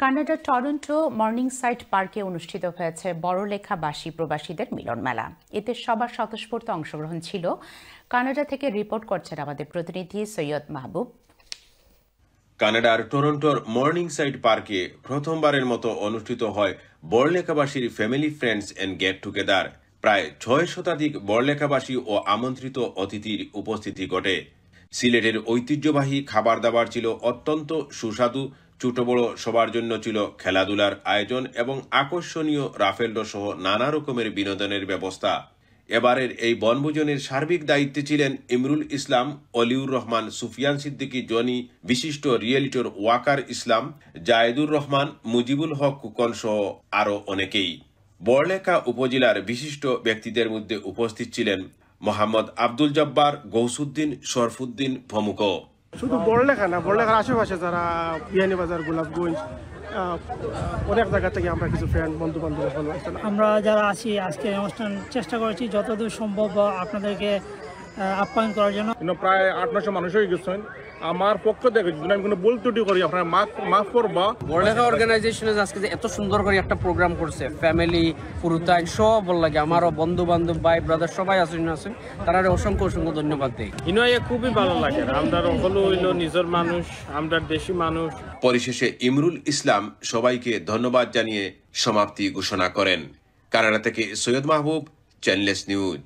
কানাডার টরন্টো মর্নিংসাইড পার্কে অনুষ্ঠিত হয়েছে বড়লেখাবাসী প্রবাসীদের মিলন মেলা। এতে সবার স্বতঃস্ফূর্ত অংশগ্রহণ ছিল। কানাডা থেকে রিপোর্ট করছেন আমাদের প্রতিনিধি সৈয়দ মাহবুব। কানাডার টরন্টোর মর্নিংসাইড পার্কে প্রথমবারের মতো অনুষ্ঠিত হয় বড়লেখাবাসীর family friends and get together. প্রায় 6 শতাধিক বড়লেখাবাসী ও আমন্ত্রিত অতিথির উপস্থিতি ঘটে। সিলেটের ঐতিহ্যবাহী খাবার দাবার ছিল অত্যন্ত সুস্বাদু। ছোট বড় সবার জন্য ছিল খেলাধুলার আয়োজন এবং আকর্ষণীয় রাফেল ড্র সহ নানা রকমের বিনোদনের ব্যবস্থা। এবারের এই বনভোজনের সার্বিক দায়িত্বে ছিলেন ইমরুল ইসলাম, অলিউর রহমান, সুফিয়ান সিদ্দিকী জনি, বিশিষ্ট রিয়েলিটর ওয়াকার ইসলাম, জায়েদুর রহমান, মুজিবুল হক কুকন সহ আরও অনেকেই। বড়লেখা উপজেলার বিশিষ্ট ব্যক্তিদের মধ্যে উপস্থিত ছিলেন মোহাম্মদ আব্দুল জব্বার, গৌসুদ্দিন, শরফুদ্দিন প্রমুখ। শুধু বড়লেখা না, বড়লেখার আশেপাশে যারা বিয়ানীবাজার, গোলাপগঞ্জ, অনেক জায়গা থেকে আমরা কিছু ফ্রেন্ড বন্ধু বান্ধব আমরা যারা আছি আজকে অনুষ্ঠান চেষ্টা করেছি যতদূর সম্ভব আপনাদেরকে আপ্যায়ন করার জন্য। প্রায় 800-900 মানুষ হয়ে গেছেন। আমার পক্ষ থেকে যদি আমি কোনো ভুল ত্রুটি করি আপনারা মাফ করবা। বড়লেখা অর্গানাইজেশনে আজকে যে এত সুন্দর করে একটা প্রোগ্রাম করছে, ফ্যামিলি পুরুতাই সব ভালো লাগে। আমারও বন্ধু বান্ধব, ভাই ব্রাদার সবাই আছেন, তারা অসংখ্য অসংখ্য ধন্যবাদ দেয়। ইনয়ে খুবই ভালো লাগে। আমরা হলো হইলো নিজের মানুষ, আমরা দেশি মানুষ। পরিশেষে ইমরুল ইসলাম সবাইকে ধন্যবাদ জানিয়ে সমাপ্তি ঘোষণা করেন। কানাডা থেকে সৈয়দ মাহবুব, চ্যানেলস নিউজ।